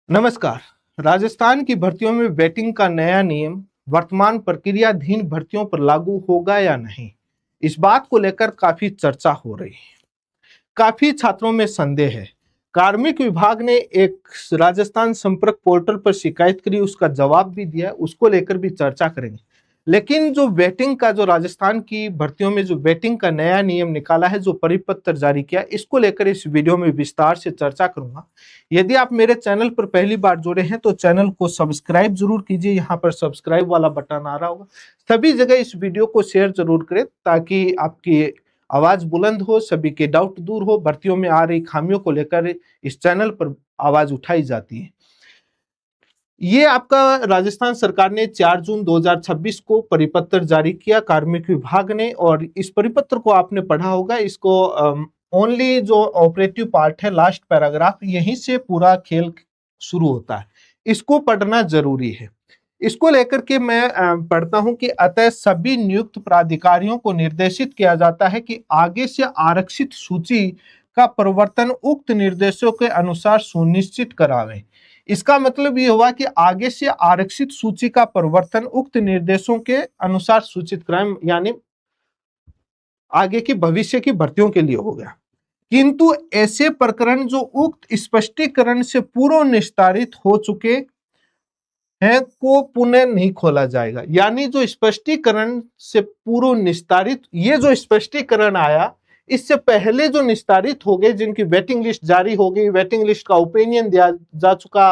नमस्कार। राजस्थान की भर्तियों में वेटिंग का नया नियम वर्तमान प्रक्रियाधीन भर्तियों पर लागू होगा या नहीं, इस बात को लेकर काफी चर्चा हो रही है। काफी छात्रों में संदेह है। कार्मिक विभाग ने एक राजस्थान संपर्क पोर्टल पर शिकायत करी, उसका जवाब भी दिया, उसको लेकर भी चर्चा करेंगे। लेकिन जो वेटिंग का, जो राजस्थान की भर्तियों में जो वेटिंग का नया नियम निकाला है, जो परिपत्र जारी किया, इसको लेकर इस वीडियो में विस्तार से चर्चा करूंगा। यदि आप मेरे चैनल पर पहली बार जुड़े हैं तो चैनल को सब्सक्राइब जरूर कीजिए। यहाँ पर सब्सक्राइब वाला बटन आ रहा होगा। सभी जगह इस वीडियो को शेयर जरूर करें ताकि आपकी आवाज बुलंद हो, सभी के डाउट दूर हो। भर्तियों में आ रही खामियों को लेकर इस चैनल पर आवाज उठाई जाती है। ये आपका राजस्थान सरकार ने 4 जून 2026 को परिपत्र जारी किया कार्मिक विभाग ने, और इस परिपत्र को आपने पढ़ा होगा। इसको ओनली जो ऑपरेटिव पार्ट है, लास्ट पैराग्राफ, यहीं से पूरा खेल शुरू होता है। इसको पढ़ना जरूरी है। इसको लेकर के मैं पढ़ता हूं कि अतः सभी नियुक्त प्राधिकारियों को निर्देशित किया जाता है कि आगे से आरक्षित सूची का परिवर्तन उक्त निर्देशों के अनुसार सुनिश्चित करावें। इसका मतलब ये हुआ कि आगे से आरक्षित सूची का परिवर्तन उक्त निर्देशों के अनुसार सूचित कराएं, यानी आगे की भविष्य की भर्तियों के लिए हो गया। किंतु ऐसे प्रकरण जो उक्त स्पष्टीकरण से पूर्व निस्तारित हो चुके हैं को पुनः नहीं खोला जाएगा। यानी जो स्पष्टीकरण से पूर्व निस्तारित, ये जो स्पष्टीकरण आया, इससे पहले जो निस्तारित हो गए, जिनकी वेटिंग लिस्ट जारी हो गई, वेटिंग लिस्ट का ओपिनियन दिया जा चुका,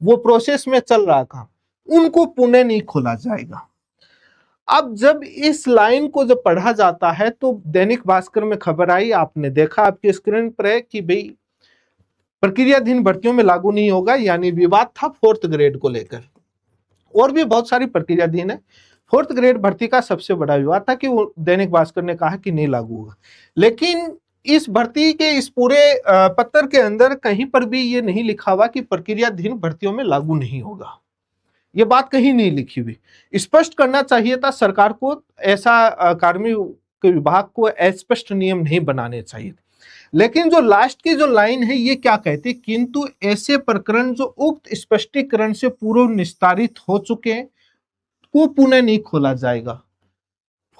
वो प्रोसेस में चल रहा था, उनको पुनः नहीं खोला जाएगा। अब जब इस लाइन को जब पढ़ा जाता है तो दैनिक भास्कर में खबर आई, आपने देखा, आपकी स्क्रीन पर है कि भाई प्रक्रियाधीन भर्तियों में लागू नहीं होगा, यानी विवाद था 4th ग्रेड को लेकर। और भी बहुत सारी प्रक्रियाधीन है। 4th ग्रेड भर्ती का सबसे बड़ा विवाद था कि वो दैनिक भास्कर ने कहा कि नहीं लागू होगा। लेकिन इस भर्ती के इस पूरे पत्र के अंदर कहीं पर भी ये नहीं लिखा हुआ कि प्रक्रियाधीन भर्तियों में लागू नहीं होगा। ये बात कहीं नहीं लिखी हुई। स्पष्ट करना चाहिए था सरकार को, ऐसा कार्मिक विभाग को अस्पष्ट नियम नहीं बनाने चाहिए। लेकिन जो लास्ट की जो लाइन है, ये क्या कहती, किंतु ऐसे प्रकरण जो उक्त स्पष्टीकरण से पूर्व निस्तारित हो चुके हैं को पुनः नहीं खोला जाएगा।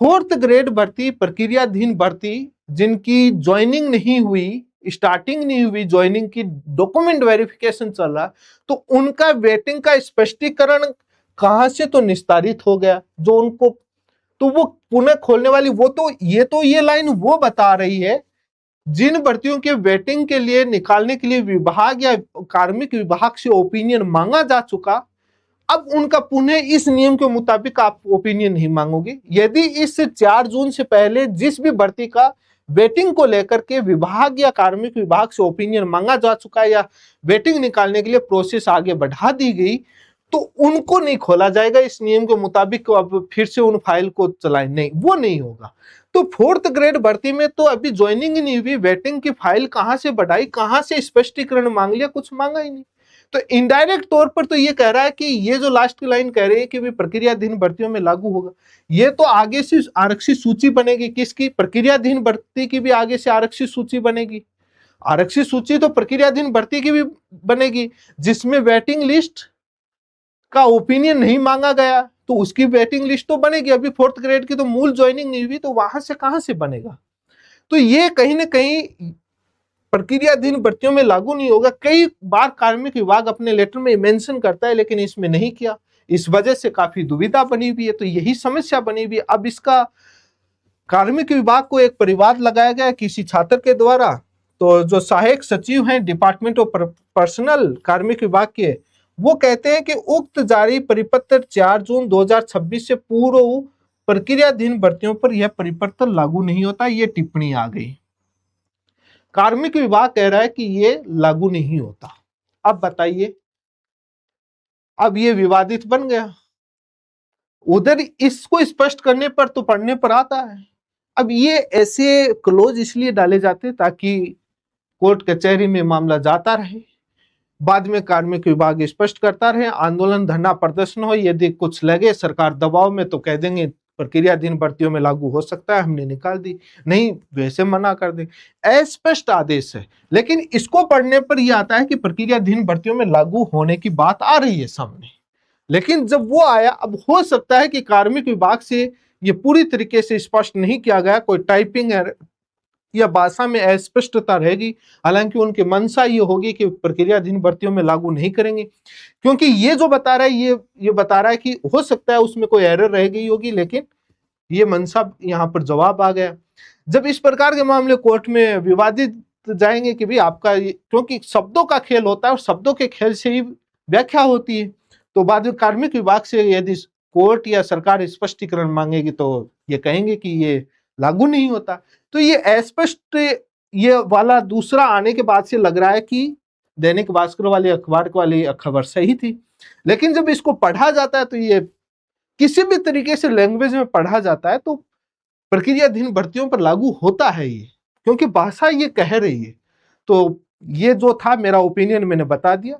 4th ग्रेड भर्ती, प्रक्रियाधीन भर्ती, जिनकी ज्वाइनिंग नहीं हुई, स्टार्टिंग नहीं हुई, ज्वाइनिंग की डॉक्यूमेंट वेरिफिकेशन चल रहा, तो उनका वेटिंग का स्पष्टीकरण कहां से तो निस्तारित हो गया, जो उनको तो वो पुनः खोलने वाली, वो तो ये लाइन वो बता रही है जिन भर्तियों के वेटिंग के लिए निकालने के लिए विभाग या कार्मिक विभाग से ओपिनियन मांगा जा चुका, अब उनका पुनः इस नियम के मुताबिक आप ओपिनियन नहीं मांगोगे। यदि इस 4 जून से पहले जिस भी भर्ती का वेटिंग को लेकर के विभाग या कार्मिक विभाग से ओपिनियन मांगा जा चुका है या वेटिंग निकालने के लिए प्रोसेस आगे बढ़ा दी गई, तो उनको नहीं खोला जाएगा इस नियम के मुताबिक। अब फिर से उन फाइल को चलाएं, नहीं, वो नहीं होगा। तो 4th ग्रेड भर्ती में तो अभी ज्वाइनिंग ही नहीं हुई, वेटिंग की फाइल कहां से बढ़ाई, कहां से स्पष्टीकरण मांग लिया, कुछ मांगा ही नहीं। तो इनडायरेक्ट तौर पर तो ये कह रहा है कि ये जो लास्ट की लाइन कह रही है कि प्रक्रियाधीन भर्तियों में लागू होगा, ये तो आगे से आरक्षित सूची बनेगी। किसकी? प्रक्रियाधीन भर्ती की भी आगे से आरक्षित सूची बनेगी। आरक्षित सूची तो प्रक्रियाधीन भर्ती की भी बनेगी, जिसमें वेटिंग लिस्ट का ओपिनियन नहीं मांगा गया, तो उसकी वेटिंग लिस्ट तो बनेगी। अभी 4th ग्रेड की तो मूल ज्वाइनिंग नहीं हुई, तो वहां से कहां से बनेगा? तो ये कहीं ना कहीं प्रक्रियाधीन भर्तियों में लागू नहीं होगा। कई बार कार्मिक विभाग अपने लेटर में मेंशन करता है, लेकिन इसमें नहीं किया। इस वजह से काफी दुविधा बनी हुई है, तो यही समस्या बनी हुई है। अब इसका कार्मिक विभाग को एक परिवाद लगाया गया किसी छात्र के द्वारा। तो जो सहायक सचिव हैं डिपार्टमेंट ऑफ पर्सनल कार्मिक विभाग के, वो कहते हैं कि उक्त जारी परिपत्र 4 जून 2026 से पूर्व प्रक्रियाधीन भर्तियों पर यह परिपत्र लागू नहीं होता। ये टिप्पणी आ गई। कार्मिक विभाग कह रहा है कि ये लागू नहीं होता। अब बताइए, अब ये विवादित बन गया। उधर इसको स्पष्ट करने पर तो पढ़ने पर आता है। अब ये ऐसे क्लोज इसलिए डाले जाते ताकि कोर्ट कचहरी में मामला जाता रहे, बाद में कार्मिक विभाग स्पष्ट करता रहे, आंदोलन धरना प्रदर्शन हो, यदि कुछ लगे सरकार दबाव में तो कह देंगे प्रक्रियाधीन भर्तियों में लागू हो सकता है, हमने निकाल दी, नहीं वैसे मना कर दे। अस्पष्ट आदेश है, लेकिन इसको पढ़ने पर यह आता है कि प्रक्रियाधीन भर्तियों में लागू होने की बात आ रही है सामने। लेकिन जब वो आया, अब हो सकता है कि कार्मिक विभाग से ये पूरी तरीके से स्पष्ट नहीं किया गया, कोई टाइपिंग या भाषा में अस्पष्टता रहेगी। हालांकि उनकी मंशा ये होगी कि प्रक्रियाधीन भर्तियों में लागू नहीं करेंगे, क्योंकि ये जो बता रहा है ये बता रहा है कि हो सकता है उसमें कोई एरर रह गई होगी, लेकिन ये मंशा यहाँ पर जवाब आ गया। जब इस प्रकार के मामले कोर्ट में विवादित जाएंगे कि भाई आपका, क्योंकि शब्दों का खेल होता है और शब्दों के खेल से ही व्याख्या होती है, तो बाद में कार्मिक विभाग से यदि कोर्ट या सरकार स्पष्टीकरण मांगेगी तो ये कहेंगे कि ये लागू नहीं होता। तो ये अस्पष्ट ये वाला दूसरा आने के बाद से लग रहा है कि दैनिक भास्कर वाले अखबार वाली खबर सही थी। लेकिन जब इसको पढ़ा जाता है तो ये किसी भी तरीके से लैंग्वेज में पढ़ा जाता है तो प्रक्रियाधीन भर्तियों पर लागू होता है ये, क्योंकि भाषा ये कह रही है। तो ये जो था मेरा ओपिनियन मैंने बता दिया,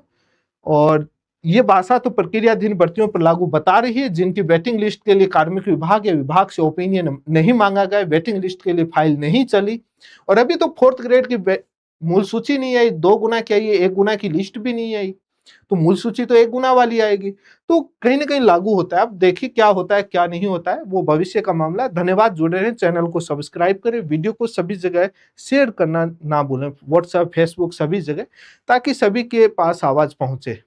और ये भाषा तो प्रक्रियाधीन भर्तियों पर लागू बता रही है। जिनकी वेटिंग लिस्ट के लिए कार्मिक विभाग या विभाग से ओपिनियन नहीं मांगा गया, वेटिंग लिस्ट के लिए फाइल नहीं चली, और अभी तो 4th ग्रेड की मूल सूची नहीं आई, 2 गुना की आई है, 1 गुना की लिस्ट भी नहीं आई, तो मूल सूची तो 1 गुना वाली आएगी, तो कहीं ना कहीं लागू होता है। अब देखिए क्या होता है क्या नहीं होता है, वो भविष्य का मामला है। धन्यवाद, जुड़े रहें, चैनल को सब्सक्राइब करें, वीडियो को सभी जगह शेयर करना ना भूलें, व्हाट्सएप फेसबुक सभी जगह, ताकि सभी के पास आवाज पहुंचे।